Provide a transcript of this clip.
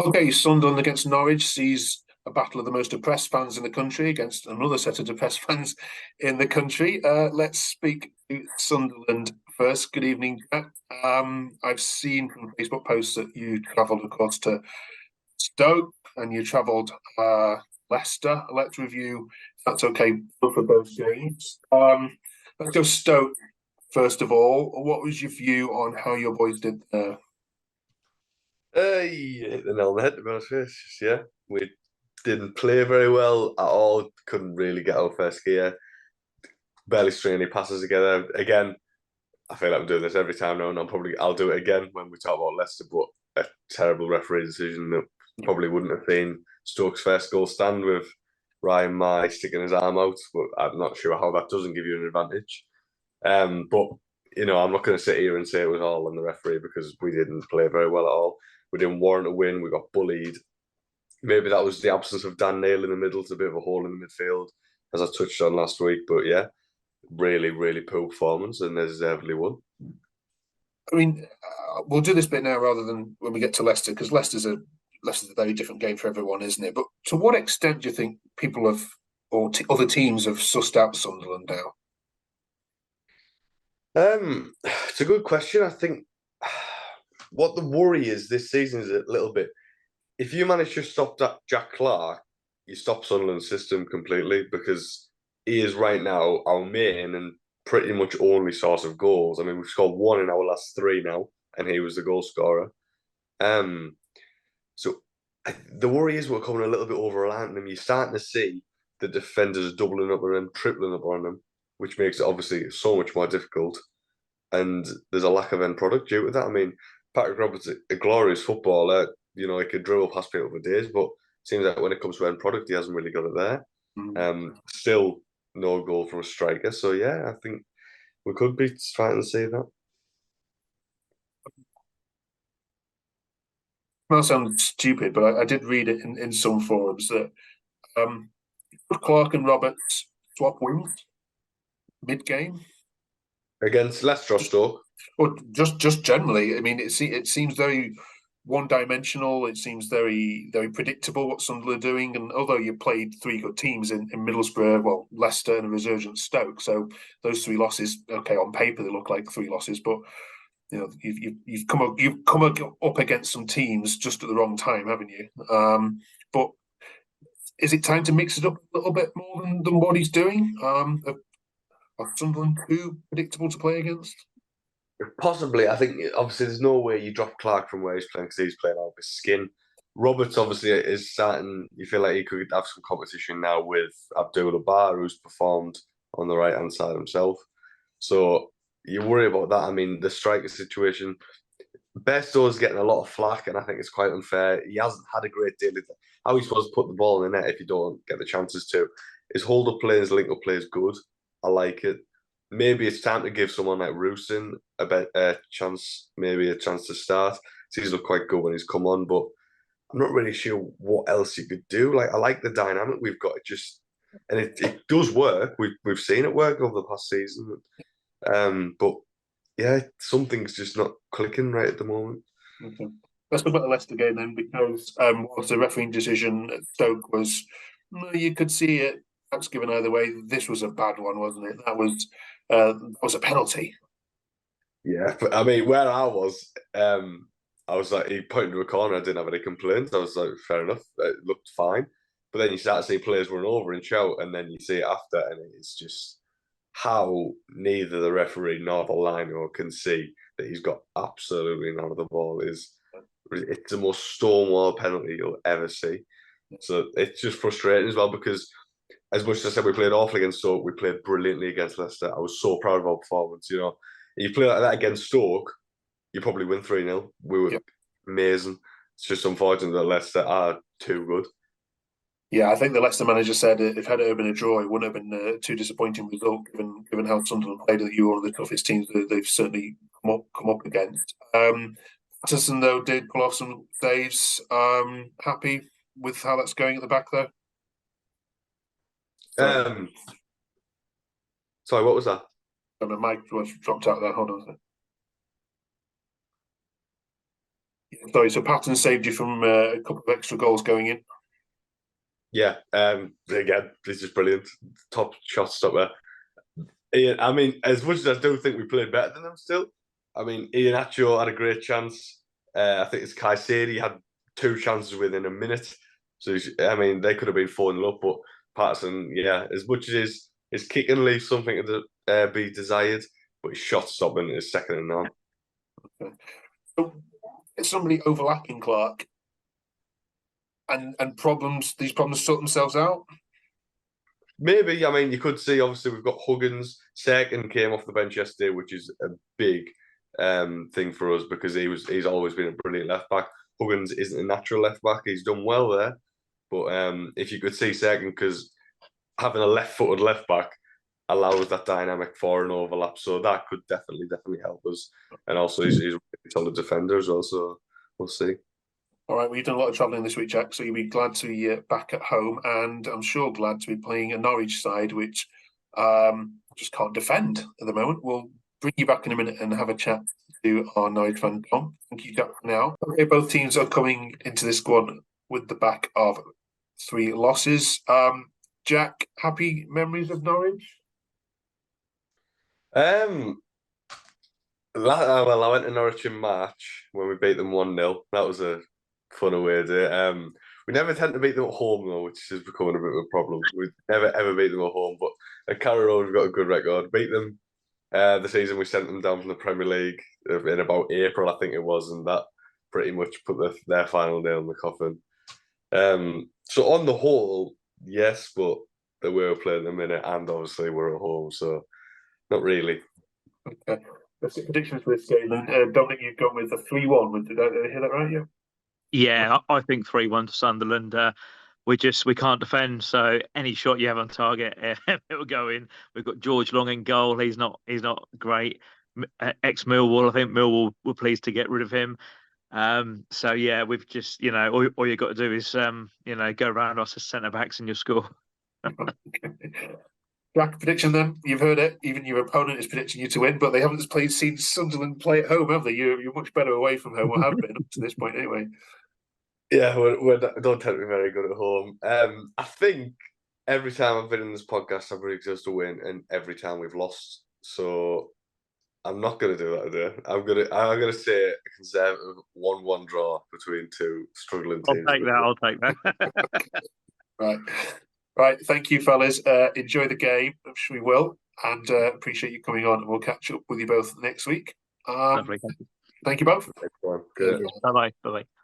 Okay, Sunderland against Norwich sees a battle of the most depressed fans in the country against another set of depressed fans in the country. Let's speak to Sunderland first. Good evening, Jack. I've seen from Facebook posts that you travelled, of course, to Stoke and you travelled Leicester. Let's review, if that's okay, both of those games. Let's go Stoke first of all. What was your view on how your boys did there? You hit the nail on the head, to be honest with you. Yeah, we didn't play very well at all. Couldn't really get our first gear. Barely string any passes together. Again, I feel like I'm doing this every time now, and I'll do it again when we talk about Leicester. But a terrible referee decision that probably wouldn't have been Stoke's first goal stand with Ryan Mai sticking his arm out. But I'm not sure how that doesn't give you an advantage. But I'm not going to sit here and say it was all on the referee because we didn't play very well at all. We didn't warrant a win. We got bullied. Maybe that was the absence of Dan Neil in the middle. It's a bit of a hole in the midfield, as I touched on last week. But yeah, really, really poor performance, and they deservedly won. I mean, we'll do this bit now rather than when we get to Leicester, because Leicester's a very different game for everyone, isn't it? But to what extent do you think people have, or other teams have sussed out Sunderland now? It's a good question. I think what the worry is this season is a little bit. If you manage to stop that jackclarke, you stop Sunderland's system completely because he is right now our main and pretty much only source of goals. I mean, we've scored one in our last three now, and he was the goal scorer. So the worry is we're coming a little bit over reliant on him. You're starting to see the defenders doubling up on him, tripling up on him, which makes it obviously so much more difficult. And there's a lack of end product due to that. I mean, Patrick Roberts, a glorious footballer, he could dribble past people for days, but it seems like when it comes to end product, he hasn't really got it there. Still no goal from a striker. So yeah, I think we could be starting to see that. That sounds stupid, but I did read it in some forums that Clark and Roberts swap wings mid-game against Leicester or Stoke, or just generally. I mean, it seems very one-dimensional. It seems very predictable what Sunderland are doing. And although you played three good teams in Middlesbrough, well, Leicester and a resurgent Stoke, so those three losses, okay, on paper they look like three losses, but you've come up against some teams just at the wrong time, haven't you? But is it time to mix it up a little bit more than what he's doing? Are Sunderland too predictable to play against? Possibly. I think obviously there's no way you drop Clark from where he's playing because he's playing out of his skin. Roberts obviously is starting. You feel like he could have some competition now with Abdullah Bar, who's performed on the right hand side himself. So you worry about that. I mean, the striker situation. Besto's getting a lot of flack, and I think it's quite unfair. He hasn't had a great deal of how he's supposed to put the ball in the net if you don't get the chances to. His hold up play, his link up play is good. I like it. Maybe it's time to give someone like Rusin a chance, maybe a chance to start. He's looked quite good when he's come on, but I'm not really sure what else you could do. Like I like the dynamic we've got. It does work. We've seen it work over the past season. But yeah, something's just not clicking right at the moment. Okay. Let's talk about the Leicester game then, because whilst the refereeing decision at Stoke was, you could see it perhaps given either way. This was a bad one, wasn't it? That was a penalty. Yeah, but I mean, where I was like, he pointed to a corner. I didn't have any complaints. I was like, fair enough. It looked fine. But then you start to see players run over and shout, and then you see it after, and it's just how neither the referee nor the liner can see that he's got absolutely none of the ball it's the most stonewall penalty you'll ever see. So it's just frustrating as well because as much as I said we played awful against Stoke, we played brilliantly against Leicester. I was so proud of our performance. If you play like that against Stoke, you probably win 3-0. We were amazing. It's just unfortunate that Leicester are too good. Yeah, I think the Leicester manager said if had it been a draw, it wouldn't have been a too disappointing result, given how Sunderland played. That you were one of the toughest teams that they've certainly come up against. Patterson though did pull off some saves. Happy with how that's going at the back there. Sorry, what was that? My mic was dropped out there. Hold on a second. Sorry, so Patton saved you from a couple of extra goals going in. Yeah, again, this is brilliant. Top shot stopper. Ian, I mean, as much as I do think we played better than them still, I mean, Ian Acho had a great chance. I think it's Kayseri had 2 chances within a minute. So, I mean, they could have been 4-0 up, but Patterson, yeah, as much as his kicking leaves something to be desired, but his shot stopping is second to none. Okay. So, it's somebody overlapping Clark, and these problems sort themselves out. Maybe, I mean, you could see, obviously, we've got Huggins. Second came off the bench yesterday, which is a big thing for us because he's always been a brilliant left back. Huggins isn't a natural left back. He's done well there. But if you could see second, because having a left-footed left back allows that dynamic for an overlap. So that could definitely help us. And also, he's a solid defender as well. So we'll see. All right, well, you've done a lot of travelling this week, Jack, so you'll be glad to be back at home, and I'm sure glad to be playing a Norwich side, which just can't defend at the moment. We'll bring you back in a minute and have a chat to our Norwich fan, Tom. Thank you, Jack, for now. Okay, both teams are coming into this squad with the back of 3 losses. Jack, happy memories of Norwich? Well, I went to Norwich in March when we beat them 1-0. That was a fun away day. We never tend to beat them at home though, which is becoming a bit of a problem. We never ever beat them at home, but at Carrow Road we've got a good record. Beat them the season we sent them down from the Premier League in about April, I think it was, and that pretty much put their final nail in the coffin. So on the whole, yes, but they were playing the minute, and obviously we're at home, so not really. Okay. That's the predictions for this game. Dominic, you've gone with a 3-1. Did I hear that right? Yeah. Yeah, I think 3-1 to Sunderland. We can't defend, so any shot you have on target, it will go in. We've got George Long in goal. He's not great. Ex Millwall, I think Millwall were pleased to get rid of him. So yeah, we've just all you got to do is go around us as centre backs and you'll score. Jack, prediction then. You've heard it. Even your opponent is predicting you to win, but they haven't seen Sunderland play at home, have they? You're much better away from home, or have been up to this point anyway. Yeah, don't tend to be very good at home. I think every time I've been in this podcast, I've predicted us to win, and every time we've lost. So I'm not going to do that today. I'm gonna say a conservative 1-1 draw between 2 struggling teams. I'll take that. Right. Thank you, fellas. Enjoy the game. I'm sure we will, and appreciate you coming on. And we'll catch up with you both next week. Lovely. Thank you both. Good. Bye bye.